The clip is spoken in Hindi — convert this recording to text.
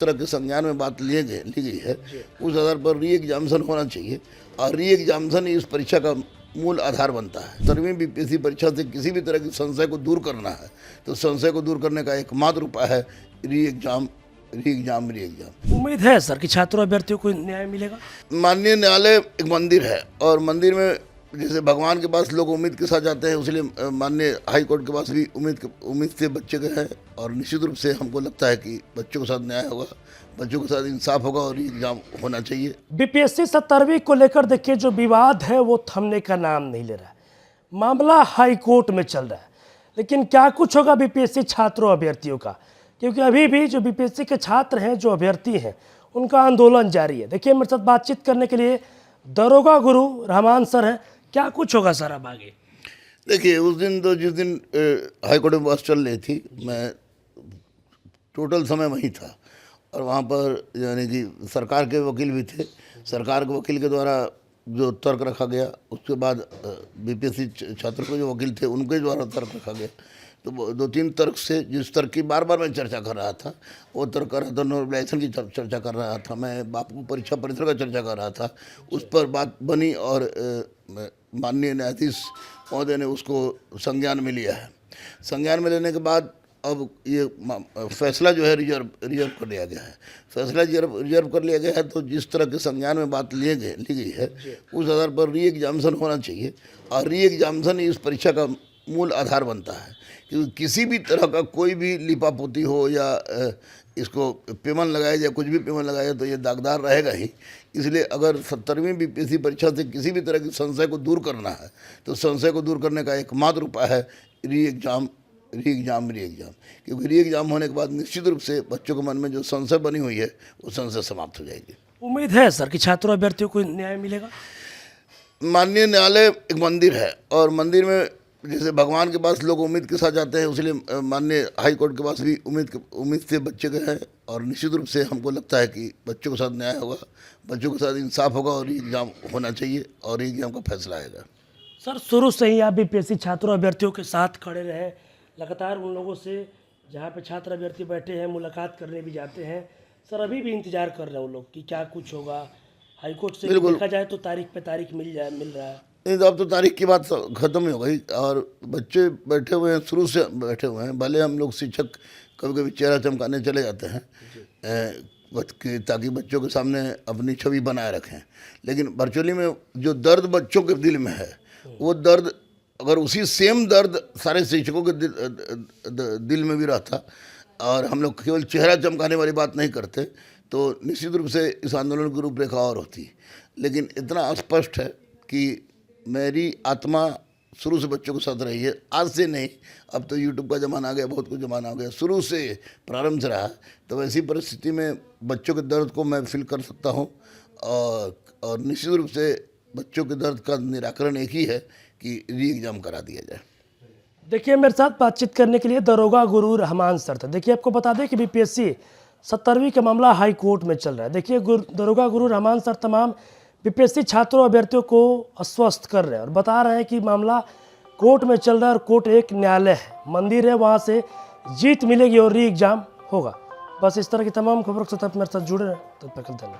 तरह के संज्ञान में बात ली गई है, उस आधार पर री एग्जामिनेशन होना चाहिए और री एग्जामिनेशन इस परीक्षा का मूल आधार बनता है। 17वीं बीपीएससी परीक्षा से किसी भी तरह की संशय को दूर करना है तो संशय को दूर करने का एकमात्र उपाय है री एग्जाम। उम्मीद है सर कि छात्रों अभ्यर्थियों को न्याय मिलेगा। माननीय न्यायालय एक मंदिर है और मंदिर में जैसे भगवान के पास लोग उम्मीद के साथ जाते हैं, इसलिए माननीय हाई कोर्ट के पास भी उम्मीद से बच्चे गए हैं और निश्चित रूप से हमको लगता है कि बच्चों के साथ न्याय होगा, बच्चों के साथ इंसाफ होगा और एग्जाम होना चाहिए। बीपीएससी 17वीं को लेकर देखिए जो विवाद है वो थमने का नाम नहीं ले रहा है। मामला हाई कोर्ट में चल रहा है, लेकिन क्या कुछ होगा बीपीएससी छात्रों अभ्यर्थियों का, क्योंकि अभी भी जो बीपीएससी के छात्र हैं, जो अभ्यर्थी हैं, उनका आंदोलन जारी है। देखिए मेरे साथ बातचीत करने के लिए दरोगा गुरु रहमान सर हैं। क्या कुछ होगा सर अब आगे? देखिए उस दिन तो जिस दिन हाई कोर्ट में बहस चल रही थी, मैं टोटल समय वहीं था और वहाँ पर यानी कि सरकार के वकील भी थे। सरकार के वकील के द्वारा जो तर्क रखा गया, उसके बाद बीपीएससी छात्रों के जो वकील थे उनके द्वारा तर्क रखा गया। तो 2-3 तर्क से जिस तर्क की बार बार मैं चर्चा कर रहा था, वो तर्क कर रहा था नॉर्मलाइजेशन की चर्चा कर रहा था, मैं बापू परीक्षा परिसर का चर्चा कर रहा था, उस पर बात बनी और माननीय न्यायाधीश महोदय ने उसको संज्ञान में लिया है। संज्ञान में लेने के बाद अब ये फैसला जो है रिजर्व कर लिया गया है। फैसला रिजर्व कर लिया गया है तो जिस तरह के संज्ञान में बात ली गई है, उस आधार पर री एग्जामिनेशन होना चाहिए और री एग्जामिनेशन इस परीक्षा का मूल आधार बनता है। क्योंकि किसी भी तरह का कोई भी लिपापोती हो या इसको पेमन लगाया जाए, कुछ भी पेमन लगाया तो ये दागदार रहेगा ही। इसलिए अगर 17वीं बीपीएससी परीक्षा से किसी भी तरह की संशय को दूर करना है तो संशय को दूर करने का एकमात्र उपाय है री एग्जाम। क्योंकि री एग्जाम होने के बाद निश्चित रूप से बच्चों के मन में जो संशय बनी हुई है वो संशय समाप्त हो जाएगी। उम्मीद है सर कि छात्रों अभ्यर्थियों को न्याय मिलेगा। माननीय न्यायालय एक मंदिर है और मंदिर में जैसे भगवान के पास लोग उम्मीद के साथ जाते हैं, इसलिए माननीय हाई कोर्ट के पास भी उम्मीद से बच्चे गए हैं और निश्चित रूप से हमको लगता है कि बच्चों के साथ न्याय होगा, बच्चों के साथ इंसाफ होगा और एग्जाम होना चाहिए और एग्जाम का फैसला आएगा। सर शुरू से ही आप बीपीएससी छात्रों अभ्यर्थियों के साथ खड़े रहे, लगातार उन लोगों से जहाँ पे छात्र अभ्यर्थी बैठे हैं मुलाकात करने भी जाते हैं। सर अभी भी इंतजार कर रहे हैं वो लोग कि क्या कुछ होगा। हाईकोर्ट से देखा जाए तो तारीख पे तारीख मिल रहा है। नहीं तो अब तो तारीख की बात ख़त्म ही हो गई और बच्चे बैठे हुए हैं, शुरू से बैठे हुए हैं। भले हम लोग शिक्षक कभी कभी चेहरा चमकाने चले जाते हैं ताकि बच्चों के सामने अपनी छवि बनाए रखें, लेकिन वर्चुअली में जो दर्द बच्चों के दिल में है वो दर्द अगर उसी सेम दर्द सारे शिक्षकों के दिल में भी रहता और हम लोग केवल चेहरा चमकाने वाली बात नहीं करते तो निश्चित रूप से इस आंदोलन की रूपरेखा और होती। लेकिन इतना स्पष्ट है कि मेरी आत्मा शुरू से बच्चों के साथ रही है। आज से नहीं, अब तो यूट्यूब का ज़माना आ गया, बहुत कुछ ज़माना आ गया, शुरू से प्रारंभ से रहा। तो ऐसी परिस्थिति में बच्चों के दर्द को मैं फील कर सकता हूँ और निश्चित रूप से बच्चों के दर्द का निराकरण एक ही है कि री एग्जाम करा दिया जाए। देखिए मेरे साथ बातचीत करने के लिए दरोगा गुरु रहमान सर थे। देखिए आपको बता दें कि बीपीएससी 17वीं का मामला हाई कोर्ट में चल रहा है। देखिए दरोगा गुरु रहमान सर तमाम बीपीएससी छात्रों अभ्यर्थियों को आश्वस्त कर रहे हैं और बता रहे हैं कि मामला कोर्ट में चल रहा है और कोर्ट एक न्यायालय है, मंदिर है, वहाँ से जीत मिलेगी और री एग्जाम होगा। बस इस तरह की तमाम खबरों के साथ मेरे साथ जुड़े रहें। तो धन्यवाद।